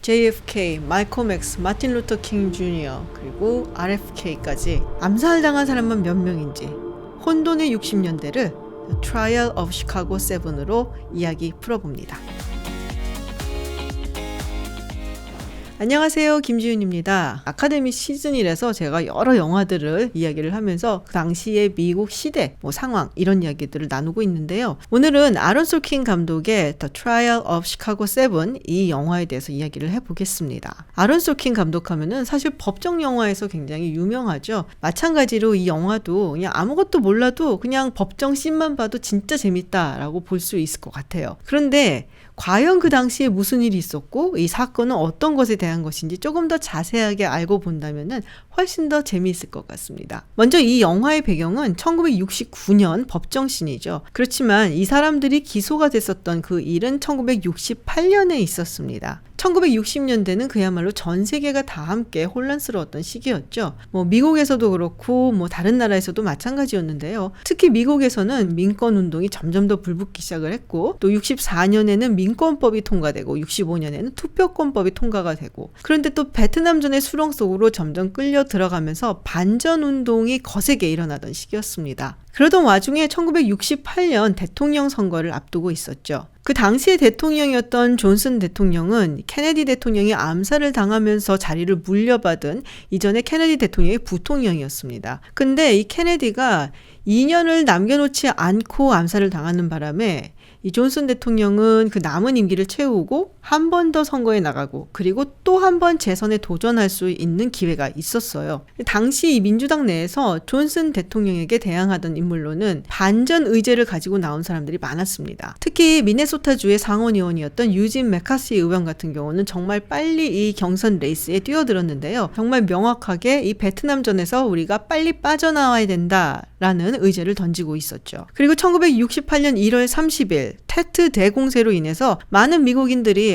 JFK, 말콤 X, 마틴 루터 킹 주니어, 그리고 RFK까지 암살당한 사람만 몇 명인지 혼돈의 60년대를 The Trial of Chicago 7으로 이야기 풀어봅니다. 안녕하세요, 김지윤입니다. 아카데미 시즌이라서 제가 여러 영화들을 이야기를 하면서 그 당시의 미국 시대, 상황 이런 이야기들을 나누고 있는데요. 오늘은 아론 솔킨 감독의 The Trial of Chicago 7 이 영화에 대해서 이야기를 해보겠습니다. 아론 솔킨 감독하면은 사실 법정 영화에서 굉장히 유명하죠. 마찬가지로 이 영화도 그냥 아무것도 몰라도 그냥 법정 씬만 봐도 진짜 재밌다라고 볼 수 있을 것 같아요. 그런데 과연 그 당시에 무슨 일이 있었고 이 사건은 어떤 것에 대한 것인지 조금 더 자세하게 알고 본다면은 훨씬 더 재미있을 것 같습니다. 먼저 이 영화의 배경은 1969년 법정씬이죠. 그렇지만 이 사람들이 기소가 됐었던 그 일은 1968년에 있었습니다. 1960년대는 그야말로 전 세계가 다 함께 혼란스러웠던 시기였죠. 미국에서도 그렇고 다른 나라에서도 마찬가지였는데요. 특히 미국에서는 민권운동이 점점 더 불붙기 시작을 했고 또 64년에는 민권법이 통과되고 65년에는 투표권법이 통과가 되고 그런데 또 베트남전의 수렁 속으로 점점 끌려 들어가면서 반전운동이 거세게 일어나던 시기였습니다. 그러던 와중에 1968년 대통령 선거를 앞두고 있었죠. 그 당시의 대통령이었던 존슨 대통령은 케네디 대통령이 암살을 당하면서 자리를 물려받은 이전의 케네디 대통령의 부통령이었습니다. 근데 이 케네디가 2년을 남겨놓지 않고 암살을 당하는 바람에 이 존슨 대통령은 그 남은 임기를 채우고 한 번 더 선거에 나가고 그리고 또 한 번 재선에 도전할 수 있는 기회가 있었어요. 당시 이 민주당 내에서 존슨 대통령에게 대항하던 인물로는 반전 의제를 가지고 나온 사람들이 많았습니다. 특히 미네소타주의 상원의원이었던 유진 메카시 의원 같은 경우는 정말 빨리 이 경선 레이스에 뛰어들었는데요. 정말 명확하게 이 베트남전에서 우리가 빨리 빠져나와야 된다라는 의제를 던지고 있었죠. 그리고 1968년 1월 30일 테트 대공세로 인해서 많은 미국인들이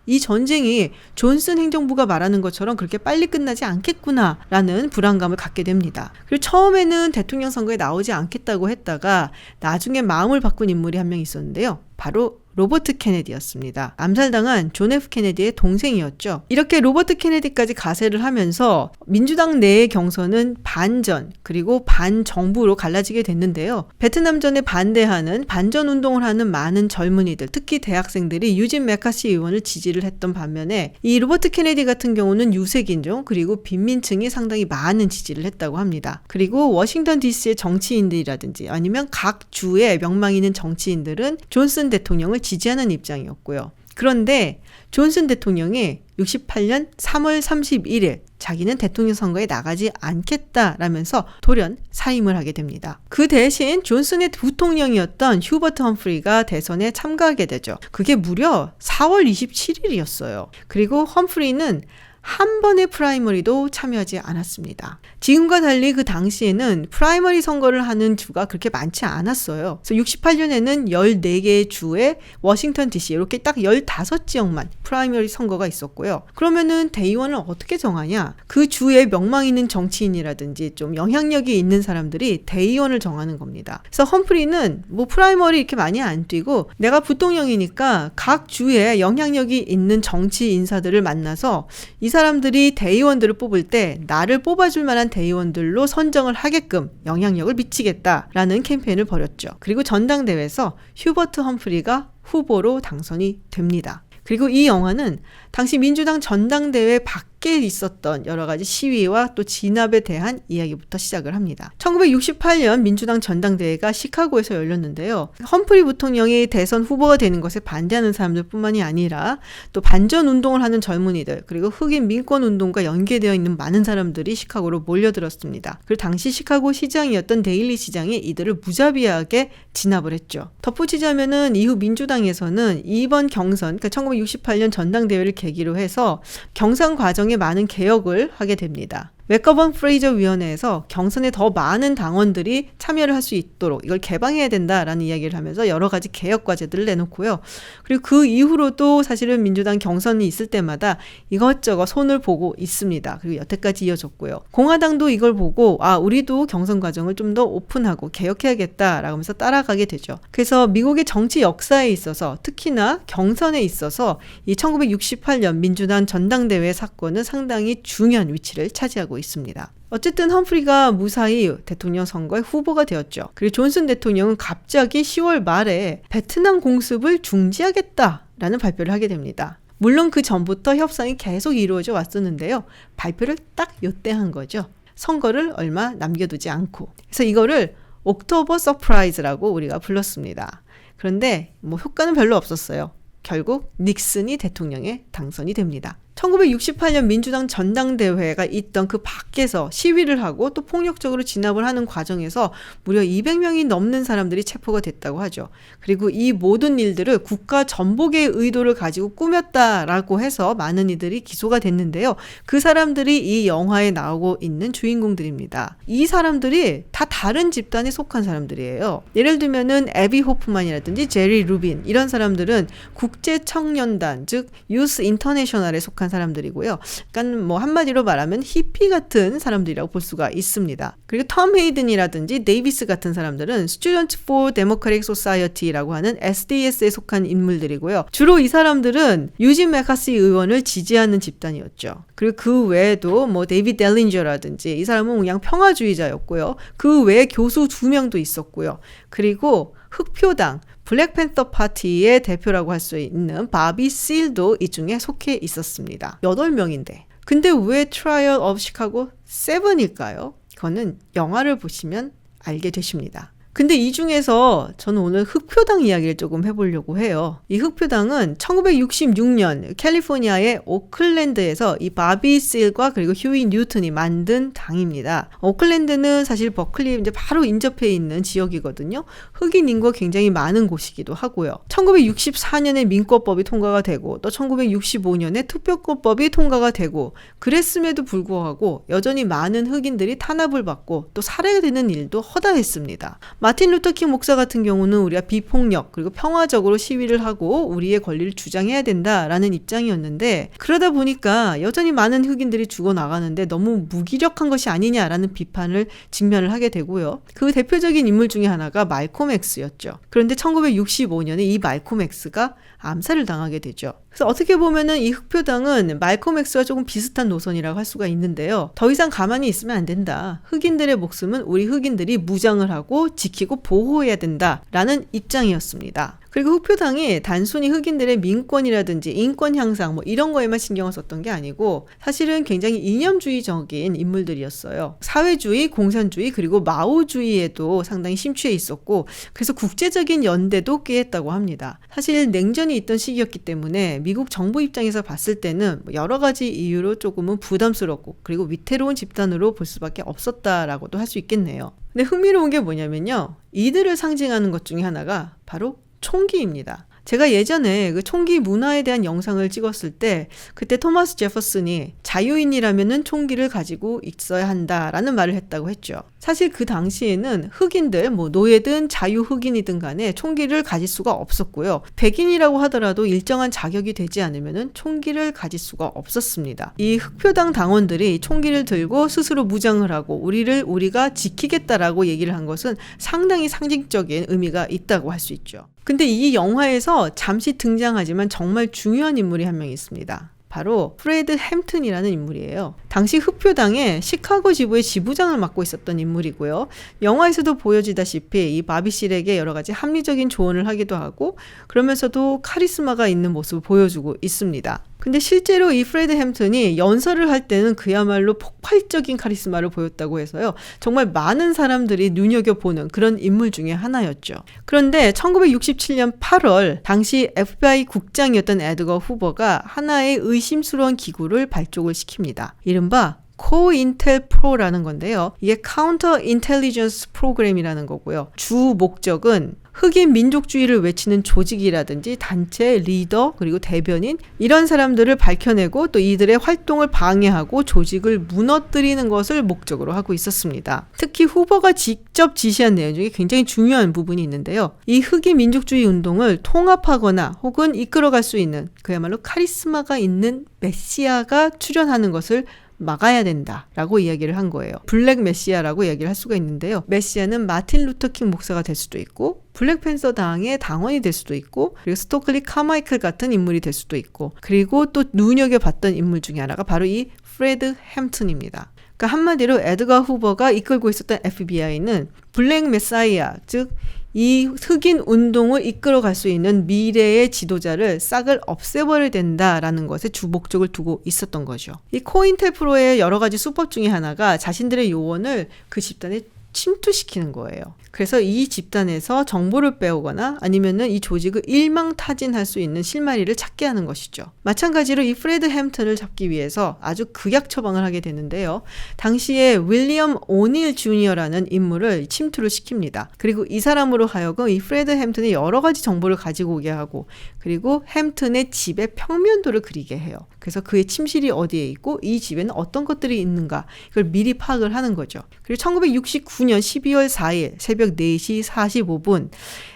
이 전쟁이 존슨 행정부가 말하는 것처럼 그렇게 빨리 끝나지 않겠구나 라는 불안감을 갖게 됩니다. 그리고 처음에는 대통령 선거에 나오지 않겠다고 했다가 나중에 마음을 바꾼 인물이 한 명 있었는데요. 바로 로버트 케네디였습니다. 암살당한 존 F 케네디의 동생이었죠. 이렇게 로버트 케네디까지 가세를 하면서 민주당 내의 경선은 반전 그리고 반정부로 갈라지게 됐는데요. 베트남전에 반대하는 반전운동을 하는 많은 젊은이들, 특히 대학생들이 유진 메카시 의원을 지지를 했던 반면에 이 로버트 케네디 같은 경우는 유색인종 그리고 빈민층이 상당히 많은 지지를 했다고 합니다. 그리고 워싱턴 DC의 정치인들이라든지 아니면 각 주의 명망 있는 정치인들은 존슨 대통령을 지지하는 입장이었고요. 그런데 존슨 대통령이 68년 3월 31일 자기는 대통령 선거에 나가지 않겠다라면서 돌연 사임을 하게 됩니다. 그 대신 존슨의 부통령이었던 휴버트 험프리가 대선에 참가하게 되죠. 그게 무려 4월 27일이었어요. 그리고 험프리는 한 번의 프라이머리도 참여하지 않았습니다. 지금과 달리 그 당시에는 프라이머리 선거를 하는 주가 그렇게 많지 않았어요. 그래서 68년에는 14개의 주에 워싱턴 DC 이렇게 딱 15지역만 프라이머리 선거가 있었고요. 그러면은 대의원을 어떻게 정하냐? 그 주에 명망 있는 정치인이라든지 좀 영향력이 있는 사람들이 대의원을 정하는 겁니다. 그래서 험프리는 프라이머리 이렇게 많이 안 뛰고 내가 부통령이니까 각 주에 영향력이 있는 정치 인사들을 만나서 이 사람들이 대의원들을 뽑을 때 나를 뽑아줄 만한 대의원들로 선정을 하게끔 영향력을 미치겠다라는 캠페인을 벌였죠. 그리고 전당대회에서 휴버트 험프리가 후보로 당선이 됩니다. 그리고 이 영화는 당시 민주당 전당대회 밖에 있었던 여러 가지 시위와 또 진압에 대한 이야기부터 시작을 합니다. 1968년 민주당 전당대회가 시카고에서 열렸는데요. 험프리 부통령이 대선 후보가 되는 것에 반대하는 사람들뿐만이 아니라 또 반전 운동을 하는 젊은이들 그리고 흑인 민권 운동과 연계되어 있는 많은 사람들이 시카고로 몰려들었습니다. 그리고 당시 시카고 시장이었던 데일리 시장이 이들을 무자비하게 진압을 했죠. 덧붙이자면은 이후 민주당에서는 이번 경선, 그러니까 1968년 전당대회를 계기로 해서 경선 과정에 많은 개혁을 하게 됩니다. 웨커번 프레이저 위원회에서 경선에 더 많은 당원들이 참여를 할 수 있도록 이걸 개방해야 된다라는 이야기를 하면서 여러 가지 개혁 과제들을 내놓고요. 그리고 그 이후로도 사실은 민주당 경선이 있을 때마다 이것저것 손을 보고 있습니다. 그리고 여태까지 이어졌고요. 공화당도 이걸 보고 우리도 경선 과정을 좀 더 오픈하고 개혁해야겠다라고 하면서 따라가게 되죠. 그래서 미국의 정치 역사에 있어서 특히나 경선에 있어서 이 1968년 민주당 전당대회 사건은 상당히 중요한 위치를 차지하고 있습니다. 어쨌든 험프리가 무사히 대통령 선거에 후보가 되었죠. 그리고 존슨 대통령은 갑자기 10월 말에 베트남 공습을 중지하겠다라는 발표를 하게 됩니다. 물론 그 전부터 협상이 계속 이루어져 왔었는데요. 발표를 딱 요때 한 거죠. 선거를 얼마 남겨두지 않고. 그래서 이거를 옥토버 서프라이즈라고 우리가 불렀습니다. 그런데 효과는 별로 없었어요. 결국 닉슨이 대통령에 당선이 됩니다. 1968년 민주당 전당대회가 있던 그 밖에서 시위를 하고 또 폭력적으로 진압을 하는 과정에서 무려 200명이 넘는 사람들이 체포가 됐다고 하죠. 그리고 이 모든 일들을 국가 전복의 의도를 가지고 꾸몄다라고 해서 많은 이들이 기소가 됐는데요. 그 사람들이 이 영화에 나오고 있는 주인공들입니다. 이 사람들이 다 다른 집단에 속한 사람들이에요. 예를 들면은 에비 호프만이라든지 제리 루빈 이런 사람들은 국제청년단 즉 유스 인터내셔널에 속한 사람들이고요. 그러니까 한마디로 말하면 히피 같은 사람들이라고 볼 수가 있습니다. 그리고 톰 헤이든이라든지 데이비스 같은 사람들은 Students for Democratic Society라고 하는 SDS에 속한 인물들이고요. 주로 이 사람들은 유진 메카시 의원을 지지하는 집단이었죠. 그리고 그 외에도 데이비드 델린저라든지 이 사람은 그냥 평화주의자였고요. 그 외에 교수 2명도 있었고요. 그리고 흑표당 블랙팬더 파티의 대표라고 할 수 있는 바비 실도 이 중에 속해 있었습니다. 8명인데. 근데 왜 Trial of Chicago 7일까요? 그거는 영화를 보시면 알게 되십니다. 근데 이 중에서 저는 오늘 흑표당 이야기를 조금 해보려고 해요. 이 흑표당은 1966년 캘리포니아의 오클랜드에서 이 바비 실과 그리고 휴이 뉴턴이 만든 당입니다. 오클랜드는 사실 버클리 이제 바로 인접해 있는 지역이거든요. 흑인 인구가 굉장히 많은 곳이기도 하고요. 1964년에 민권법이 통과가 되고 또 1965년에 투표권법이 통과가 되고 그랬음에도 불구하고 여전히 많은 흑인들이 탄압을 받고 또 살해가 되는 일도 허다했습니다. 마틴 루터킹 목사 같은 경우는 우리가 비폭력 그리고 평화적으로 시위를 하고 우리의 권리를 주장해야 된다라는 입장이었는데 그러다 보니까 여전히 많은 흑인들이 죽어나가는데 너무 무기력한 것이 아니냐라는 비판을 직면을 하게 되고요. 그 대표적인 인물 중에 하나가 말콤 X였죠. 그런데 1965년에 이 말콤 X가 암살을 당하게 되죠. 그래서 어떻게 보면은 이 흑표당은 말콤 X와 조금 비슷한 노선이라고 할 수가 있는데요. 더 이상 가만히 있으면 안 된다. 흑인들의 목숨은 우리 흑인들이 무장을 하고 지키고 보호해야 된다라는 입장이었습니다. 그리고 흑표당이 단순히 흑인들의 민권이라든지 인권 향상 이런 거에만 신경을 썼던 게 아니고 사실은 굉장히 이념주의적인 인물들이었어요. 사회주의, 공산주의 그리고 마오주의에도 상당히 심취해 있었고 그래서 국제적인 연대도 꾀했다고 합니다. 사실 냉전이 있던 시기였기 때문에 미국 정부 입장에서 봤을 때는 여러 가지 이유로 조금은 부담스럽고 그리고 위태로운 집단으로 볼 수밖에 없었다라고도 할 수 있겠네요. 근데 흥미로운 게 뭐냐면요. 이들을 상징하는 것 중에 하나가 바로 총기입니다. 제가 예전에 그 총기 문화에 대한 영상을 찍었을 때 그때 토마스 제퍼슨이 자유인이라면은 총기를 가지고 있어야 한다라는 말을 했다고 했죠. 사실 그 당시에는 흑인들 노예든 자유 흑인이든 간에 총기를 가질 수가 없었고요. 백인이라고 하더라도 일정한 자격이 되지 않으면은 총기를 가질 수가 없었습니다. 이 흑표당 당원들이 총기를 들고 스스로 무장을 하고 우리가 지키겠다라고 얘기를 한 것은 상당히 상징적인 의미가 있다고 할 수 있죠. 근데 이 영화에서 잠시 등장하지만 정말 중요한 인물이 한 명 있습니다. 바로 프레드 햄튼이라는 인물이에요. 당시 흑표당의 시카고 지부의 지부장을 맡고 있었던 인물이고요. 영화에서도 보여지다시피 이 바비 실에게 여러 가지 합리적인 조언을 하기도 하고 그러면서도 카리스마가 있는 모습을 보여주고 있습니다. 근데 실제로 이 프레드 햄튼이 연설을 할 때는 그야말로 폭발적인 카리스마를 보였다고 해서요. 정말 많은 사람들이 눈여겨보는 그런 인물 중에 하나였죠. 그런데 1967년 8월 당시 FBI 국장이었던 에드거 후버가 하나의 의심스러운 기구를 발족을 시킵니다. 이른바 COINTELPRO라는 건데요. 이게 Counter Intelligence Program이라는 거고요. 주 목적은 흑인 민족주의를 외치는 조직이라든지 단체, 리더, 그리고 대변인 이런 사람들을 밝혀내고 또 이들의 활동을 방해하고 조직을 무너뜨리는 것을 목적으로 하고 있었습니다. 특히 후보가 직접 지시한 내용 중에 굉장히 중요한 부분이 있는데요. 이 흑인 민족주의 운동을 통합하거나 혹은 이끌어갈 수 있는 그야말로 카리스마가 있는 메시아가 출연하는 것을 막아야 된다라고 이야기를 한 거예요. 블랙 메시아라고 이야기를 할 수가 있는데요. 메시아는 마틴 루터킹 목사가 될 수도 있고 블랙팬서 당의 당원이 될 수도 있고 그리고 스토클리 카마이클 같은 인물이 될 수도 있고 그리고 또 눈여겨봤던 인물 중에 하나가 바로 이 프레드 햄튼입니다. 그러니까 한마디로 에드가 후버가 이끌고 있었던 FBI는 블랙 메사이아 즉 이 흑인 운동을 이끌어갈 수 있는 미래의 지도자를 싹을 없애버려야 된다라는 것에 주 목적을 두고 있었던 거죠. 이 코인텔프로의 여러 가지 수법 중에 하나가 자신들의 요원을 그 집단에 침투시키는 거예요. 그래서 이 집단에서 정보를 빼오거나 아니면은 이 조직을 일망타진할 수 있는 실마리를 찾게 하는 것이죠. 마찬가지로 이 프레드 햄튼을 잡기 위해서 아주 극약 처방을 하게 되는데요. 당시에 윌리엄 오닐 주니어라는 인물을 침투를 시킵니다. 그리고 이 사람으로 하여금 이 프레드 햄튼의 여러 가지 정보를 가지고 오게 하고 그리고 햄튼의 집의 평면도를 그리게 해요. 그래서 그의 침실이 어디에 있고 이 집에는 어떤 것들이 있는가 이걸 미리 파악을 하는 거죠. 그리고 1969년 12월 4일 새벽 4시 45분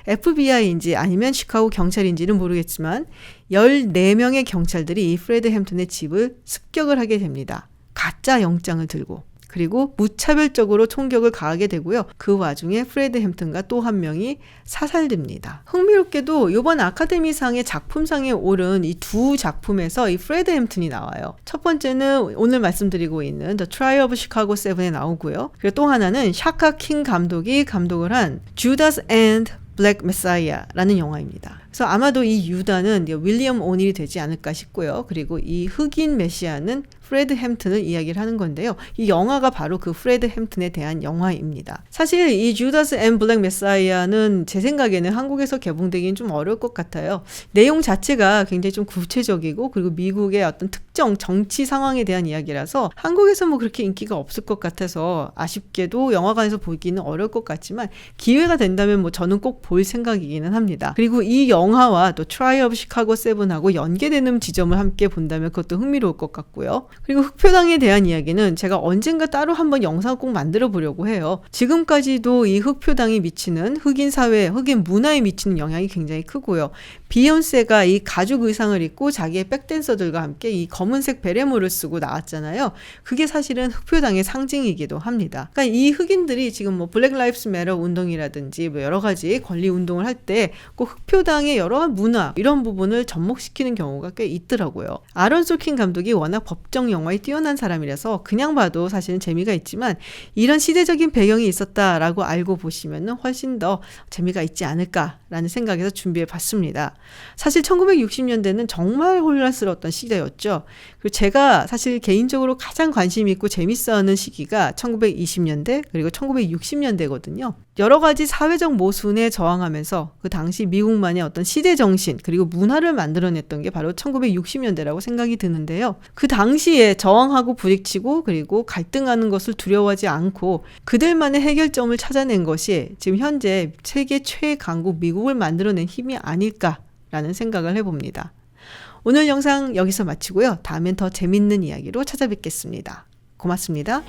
FBI인지 아니면 시카고 경찰인지는 모르겠지만 14명의 경찰들이 이 프레드 햄튼의 집을 습격을 하게 됩니다. 가짜 영장을 들고 그리고 무차별적으로 총격을 가하게 되고요. 그 와중에 프레드 햄튼과 또 한 명이 사살됩니다. 흥미롭게도 이번 아카데미상의 작품상에 오른 이 두 작품에서 이 프레드 햄튼이 나와요. 첫 번째는 오늘 말씀드리고 있는 The Trial of Chicago 7에 나오고요. 그리고 또 하나는 샤카 킹 감독이 감독을 한 Judas and Black Messiah라는 영화입니다. 그래서 아마도 이 유다는 윌리엄 오닐이 되지 않을까 싶고요. 그리고 이 흑인 메시아는 프레드 햄튼을 이야기를 하는 건데요. 이 영화가 바로 그 프레드 햄튼에 대한 영화입니다. 사실 이 주다스 앤 블랙 메사이아는 제 생각에는 한국에서 개봉되기는 좀 어려울 것 같아요. 내용 자체가 굉장히 좀 구체적이고 그리고 미국의 어떤 특정 정치 상황에 대한 이야기라서 한국에서 뭐 그렇게 인기가 없을 것 같아서 아쉽게도 영화관에서 보기는 어려울 것 같지만 기회가 된다면 뭐 저는 꼭 볼 생각이기는 합니다. 그리고 이 영화와 또 트라이얼 오브 시카고 7하고 연계되는 지점을 함께 본다면 그것도 흥미로울 것 같고요. 그리고 흑표당에 대한 이야기는 제가 언젠가 따로 한번 영상을 꼭 만들어 보려고 해요. 지금까지도 이 흑표당이 미치는 흑인 사회, 흑인 문화에 미치는 영향이 굉장히 크고요. 비욘세가 이 가죽 의상을 입고 자기의 백댄서들과 함께 이 검은색 베레모를 쓰고 나왔잖아요. 그게 사실은 흑표당의 상징이기도 합니다. 그러니까 이 흑인들이 지금 뭐 블랙 라이브스 매터 운동이라든지 뭐 여러 가지 권리 운동을 할 때 꼭 흑표당의 여러 문화 이런 부분을 접목시키는 경우가 꽤 있더라고요. 아론 솔킨 감독이 워낙 법정 영화에 뛰어난 사람이라서 그냥 봐도 사실은 재미가 있지만 이런 시대적인 배경이 있었다라고 알고 보시면 훨씬 더 재미가 있지 않을까라는 생각에서 준비해 봤습니다. 사실 1960년대는 정말 혼란스러웠던 시대였죠. 그리고 제가 사실 개인적으로 가장 관심 있고 재밌어하는 시기가 1920년대 그리고 1960년대거든요. 여러 가지 사회적 모순에 저항하면서 그 당시 미국만의 어떤 시대 정신 그리고 문화를 만들어냈던 게 바로 1960년대라고 생각이 드는데요. 그 당시에 저항하고 부딪히고 그리고 갈등하는 것을 두려워하지 않고 그들만의 해결점을 찾아낸 것이 지금 현재 세계 최강국 미국을 만들어낸 힘이 아닐까라는 생각을 해봅니다. 오늘 영상 여기서 마치고요. 다음엔 더 재밌는 이야기로 찾아뵙겠습니다. 고맙습니다.